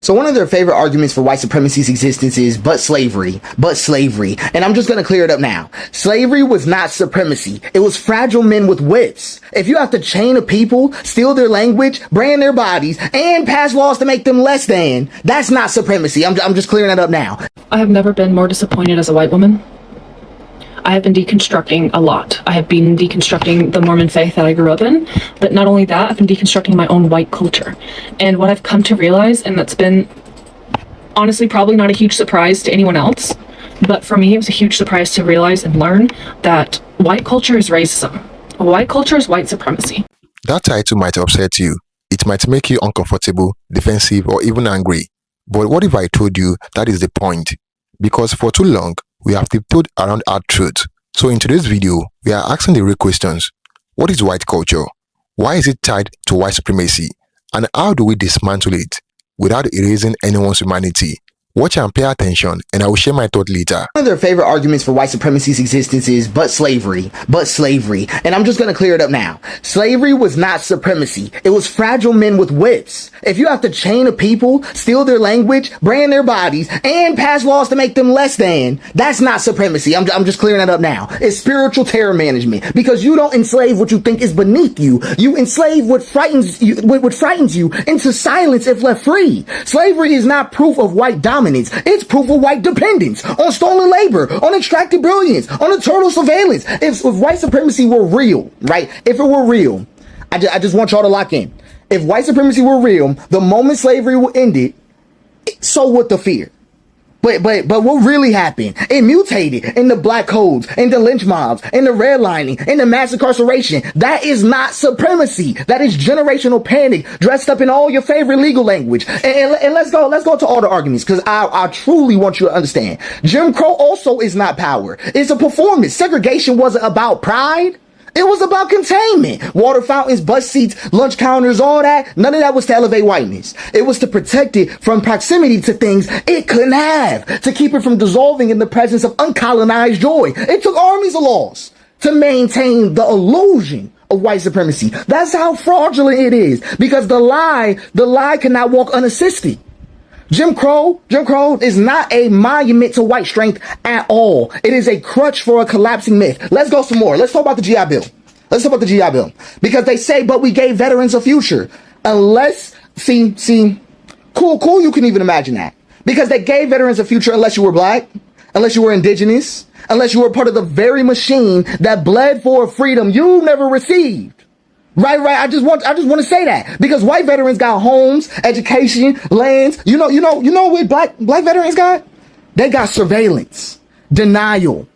So one of their favorite arguments for white supremacy's existence is, but slavery. And I'm just going to clear it up now. Slavery was not supremacy. It was fragile men with whips. If you have to chain a people, steal their language, brand their bodies, and pass laws to make them less than, that's not supremacy. I'm just clearing that up now. I have never been more disappointed as a white woman. I have been deconstructing a lot. I have been deconstructing the Mormon faith that I grew up in, but not only that, I've been deconstructing my own white culture. And what I've come to realize, and that's been honestly probably not a huge surprise to anyone else, but for me it was a huge surprise to realize and learn that white culture is racism. White culture is white supremacy. That title might upset you. It might make you uncomfortable, defensive, or even angry. But what if I told you that is the point? Because for too long, we have tiptoed around our truth. So in today's video, we are asking the real questions. What is white culture? Why is it tied to white supremacy? And how do we dismantle it without erasing anyone's humanity? Watch and pay attention, and I will share my thought later. One of their favorite arguments for white supremacy's existence is, but slavery. And I'm just going to clear it up now. Slavery was not supremacy. It was fragile men with whips. If you have to chain a people, steal their language, brand their bodies, and pass laws to make them less than, that's not supremacy. I'm just clearing that up now. It's spiritual terror management, because you don't enslave what you think is beneath you. You enslave what frightens you into silence if left free. Slavery is not proof of white dominance. It's proof of white dependence on stolen labor, on extracted brilliance, on eternal surveillance. If white supremacy were real, right? If it were real, I just want y'all to lock in. If white supremacy were real, the moment slavery would end it, so would the fear. But what really happened? It mutated in the black codes, in the lynch mobs, in the redlining, in the mass incarceration. That is not supremacy. That is generational panic dressed up in all your favorite legal language. And let's go to all the arguments, because I truly want you to understand. Jim Crow also is not power. It's a performance. Segregation wasn't about pride. It was about containment. Water fountains, bus seats, lunch counters, all that. None of that was to elevate whiteness. It was to protect it from proximity to things it couldn't have, to keep it from dissolving in the presence of uncolonized joy. It took armies of laws to maintain the illusion of white supremacy. That's how fraudulent it is, because the lie cannot walk unassisted. Jim Crow is not a monument to white strength at all. It is a crutch for a collapsing myth. Let's go some more. Let's talk about the GI Bill. Because they say, but we gave veterans a future. Unless, cool, you can even imagine that. Because they gave veterans a future unless you were black, unless you were indigenous, unless you were part of the very machine that bled for a freedom you never received. Right. I just want to say that, because white veterans got homes, education, lands. You know what black veterans got? They got surveillance, denial,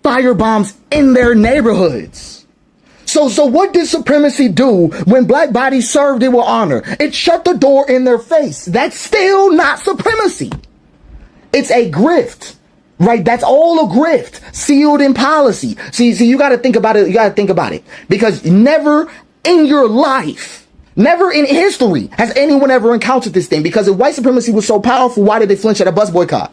firebombs in their neighborhoods. So what did supremacy do when black bodies served it with honor? It shut the door in their face. That's still not supremacy. It's a grift. Right, that's all a grift, sealed in policy. See, you got to think about it. Because never in your life, never in history has anyone ever encountered this thing. Because if white supremacy was so powerful, why did they flinch at a bus boycott?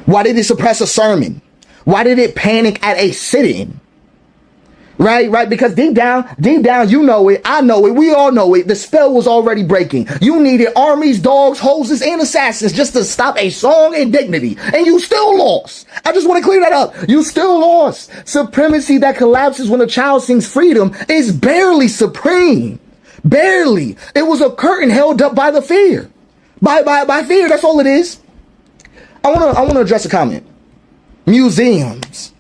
Why did it suppress a sermon? Why did it panic at a sit-in? Right, because deep down, you know it, I know it, we all know it. The spell was already breaking. You needed armies, dogs, hoses, and assassins just to stop a song and dignity. And you still lost. I just want to clear that up. You still lost. Supremacy that collapses when a child sings freedom is barely supreme. Barely. It was a curtain held up by the fear. By fear, that's all it is. I want to address a comment. Museums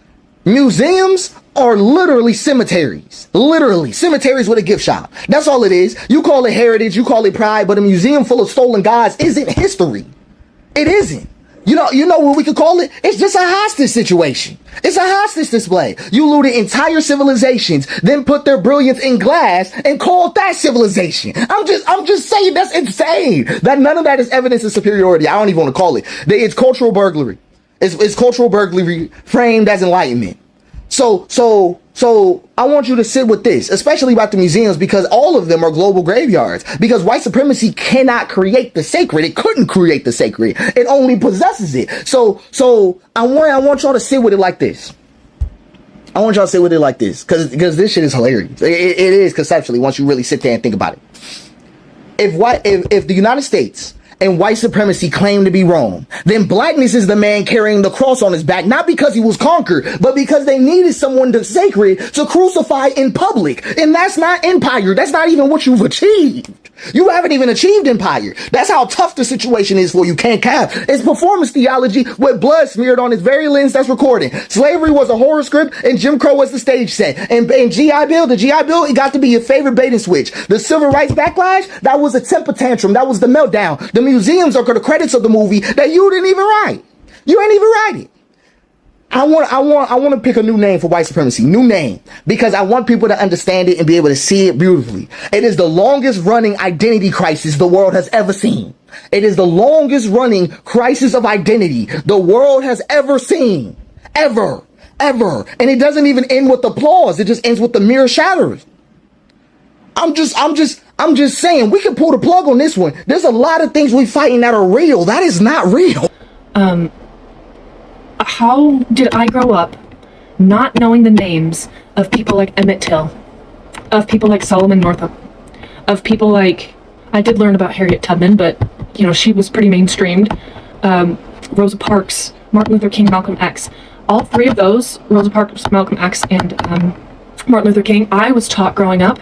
are literally cemeteries. Literally cemeteries with a gift shop. That's all it is. You call it heritage, you call it pride, but a museum full of stolen gods isn't history. It isn't. You know what we could call it? It's just a hostage situation. It's a hostage display. You looted entire civilizations, then put their brilliance in glass and called that civilization. I'm just saying, that's insane. That none of that is evidence of superiority. I don't even want to call it. It's cultural burglary. It's cultural burglary framed as enlightenment. So I want you to sit with this, especially about the museums, because all of them are global graveyards. Because white supremacy cannot create the sacred. It couldn't create the sacred. It only possesses it. So I want y'all to sit with it like this. Because this shit is hilarious. It is conceptually, once you really sit there and think about it. if the United States and white supremacy claim to be wrong, then blackness is the man carrying the cross on his back, not because he was conquered, but because they needed someone to sacred to crucify in public. And that's not empire. That's not even what you've achieved. You haven't even achieved empire. That's how tough the situation is for you. Can't cap. It's performance theology with blood smeared on its very lens that's recording. Slavery was a horror script and Jim Crow was the stage set. And GI Bill, the GI Bill, it got to be your favorite bait and switch. The civil rights backlash, that was a temper tantrum. That was the meltdown. The museums are the credits of the movie that you didn't even write. You ain't even write it. I want to pick a new name for white supremacy. New name. Because I want people to understand it and be able to see it beautifully. It is the longest running identity crisis the world has ever seen. It is the longest running crisis of identity the world has ever seen. Ever. And it doesn't even end with applause. It just ends with the mirror shatters. I'm just saying, we can pull the plug on this one. There's a lot of things we fighting that are real. That is not real. How did I grow up not knowing the names of people like Emmett Till, of people like Solomon Northup, of people like, I did learn about Harriet Tubman, but, you know, she was pretty mainstreamed, Rosa Parks, Martin Luther King, Malcolm X. All three of those, Rosa Parks, Malcolm X, and Martin Luther King, I was taught growing up.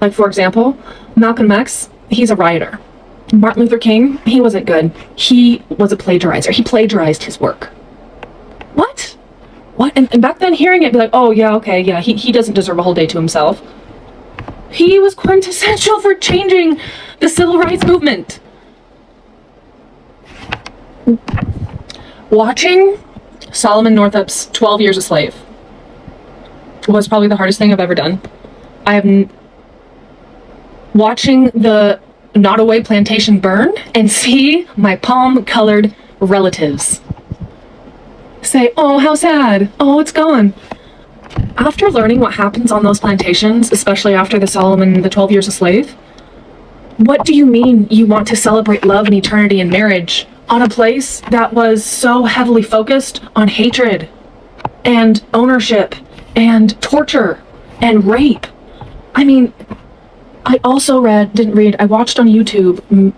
Like, for example, Malcolm X, he's a rioter. Martin Luther King, he wasn't good. He was a plagiarizer. He plagiarized his work. What? And back then, hearing it, be like, oh, yeah, okay, yeah, he doesn't deserve a whole day to himself. He was quintessential for changing the civil rights movement. Watching Solomon Northup's 12 Years a Slave was probably the hardest thing I've ever done. Watching the Nottoway plantation burn and see my palm-colored relatives say, oh, how sad. Oh, it's gone. After learning what happens on those plantations, especially after the 12 Years a Slave, what do you mean you want to celebrate love and eternity and marriage on a place that was so heavily focused on hatred and ownership and torture and rape? I mean, I also I watched on YouTube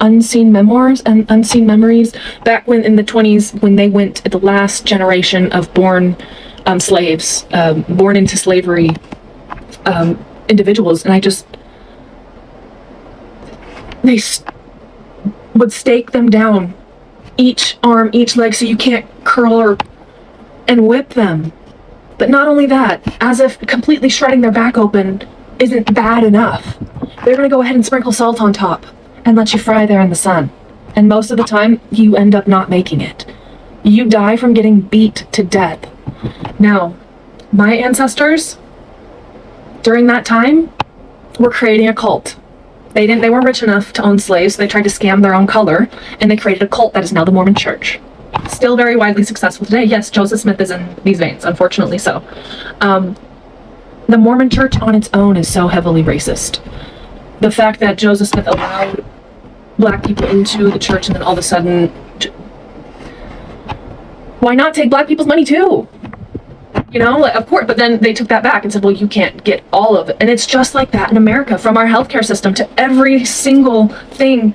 Unseen Memoirs and Unseen Memories back when in the 20s, when they went at the last generation of born slaves, born into slavery individuals, and they would stake them down, each arm, each leg, so you can't curl and whip them. But not only that, as if completely shredding their back open isn't bad enough, they're going to go ahead and sprinkle salt on top and let you fry there in the sun. And most of the time, you end up not making it. You die from getting beat to death. Now, my ancestors, during that time, were creating a cult. They weren't rich enough to own slaves, so they tried to scam their own color, and they created a cult that is now the Mormon Church. Still very widely successful today. Yes, Joseph Smith is in these veins, unfortunately so. The Mormon Church on its own is so heavily racist. The fact that Joseph Smith allowed black people into the church and then all of a sudden, why not take black people's money too? You know, of course, but then they took that back and said, well, you can't get all of it. And it's just like that in America, from our healthcare system to every single thing.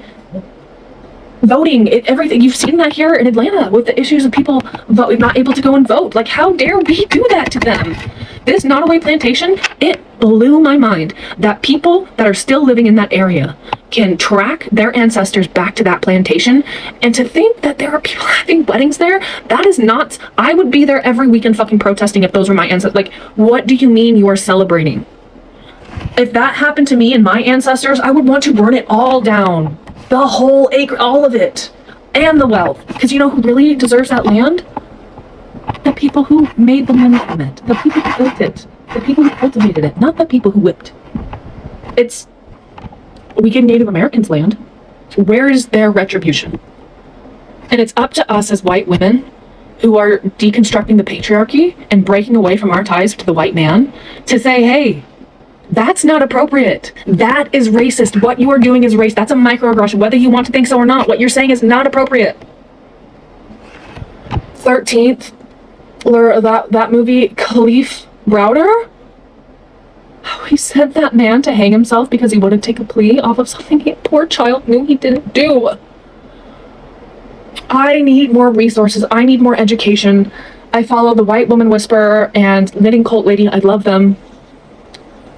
Voting, everything. You've seen that here in Atlanta with the issues of people not able to go and vote. Like, how dare we do that to them? This Nottoway plantation, it blew my mind that people that are still living in that area can track their ancestors back to that plantation, and to think that there are people having weddings there, that is not. I would be there every weekend fucking protesting if those were my ancestors. Like, what do you mean you are celebrating? If that happened to me and my ancestors, I would want to burn it all down. The whole acre, all of it, and the wealth. Because you know who really deserves that land? The people who made the money from it. The people who built it. The people who cultivated it. Not the people who whipped. We give Native Americans land. Where is their retribution? And it's up to us as white women who are deconstructing the patriarchy and breaking away from our ties to the white man to say, hey, that's not appropriate. That is racist. What you are doing is racist. That's a microaggression. Whether you want to think so or not, what you're saying is not appropriate. 13th, that movie, Khalif Browder, He sent that man to hang himself because he wouldn't take a plea off of something he, poor child, knew he didn't do. I need more resources. I need more education. I follow the White Woman Whisperer and Knitting Cult Lady. I love them.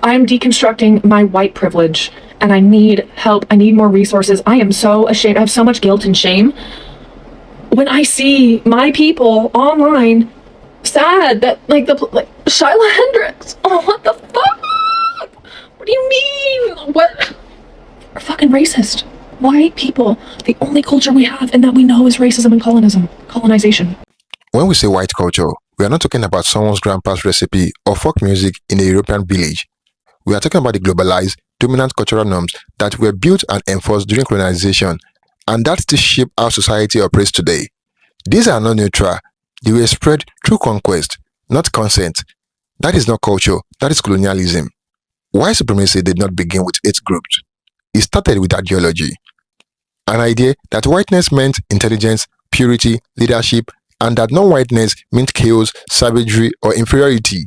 I'm deconstructing my white privilege and I need help. I need more resources. I am so ashamed. I have so much guilt and shame when I see my people online sad that like Shyla Hendricks. Oh, what the fuck? What do you mean? What? We're fucking racist. White people, the only culture we have and that we know is racism and colonization. When we say white culture, we are not talking about someone's grandpa's recipe or folk music in a European village. We are talking about the globalized, dominant cultural norms that were built and enforced during colonization, and that still shape how society operates today. These are not neutral. They were spread through conquest, not consent. That is not culture, that is colonialism. White supremacy did not begin with 8 groups. It started with ideology. An idea that whiteness meant intelligence, purity, leadership, and that non-whiteness meant chaos, savagery, or inferiority.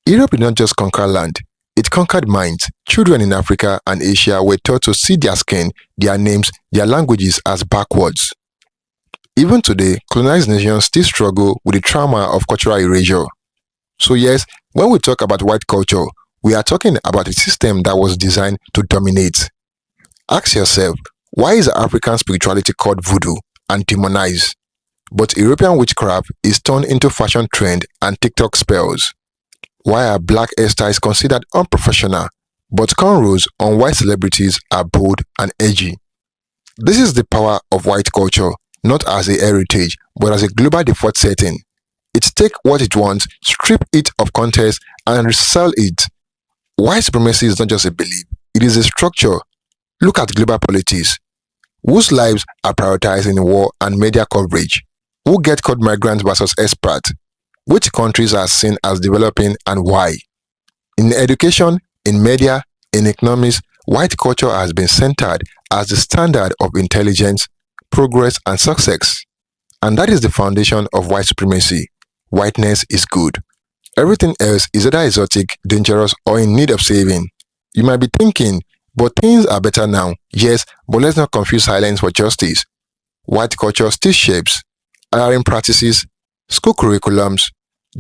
Europe did not just conquer land, it conquered minds. Children in Africa and Asia were taught to see their skin, their names, their languages as backwards. Even today, colonized nations still struggle with the trauma of cultural erasure. So yes, when we talk about white culture, we are talking about a system that was designed to dominate. Ask yourself, why is African spirituality called voodoo and demonized? But European witchcraft is turned into fashion trend and TikTok spells. Why are black hairstyles considered unprofessional, but cornrows on white celebrities are bold and edgy? This is the power of white culture, not as a heritage, but as a global default setting. It takes what it wants, strip it of context, and resell it. White supremacy is not just a belief, it is a structure. Look at global politics. Whose lives are prioritized in war and media coverage? Who get called migrants versus expats? Which countries are seen as developing and why? In education, in media, in economics, white culture has been centered as the standard of intelligence, progress, and success. And that is the foundation of white supremacy. Whiteness is good. Everything else is either exotic, dangerous, or in need of saving. You might be thinking, but things are better now. Yes, but let's not confuse silence for justice. White culture still shapes hiring practices, school curriculums,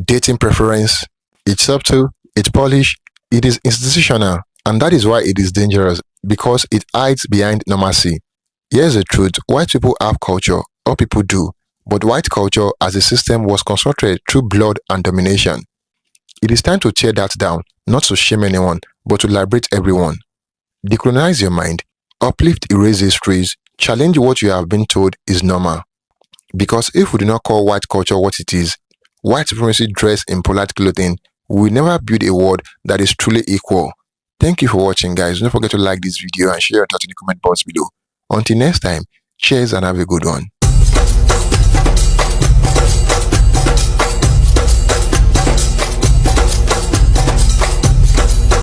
dating preference. It's subtle, it's polished, it is institutional, and that is why it is dangerous, because it hides behind normalcy. Here's the truth, white people have culture, all people do, but white culture as a system was constructed through blood and domination. It is time to tear that down, not to shame anyone, but to liberate everyone. Decolonize your mind, uplift erase histories, challenge what you have been told is normal. Because if we do not call white culture what it is, white supremacy dressed in polite clothing, we will never build a world that is truly equal. Thank you for watching, guys. Don't forget to like this video and share your thoughts in the comment box below. Until next time, cheers and have a good one.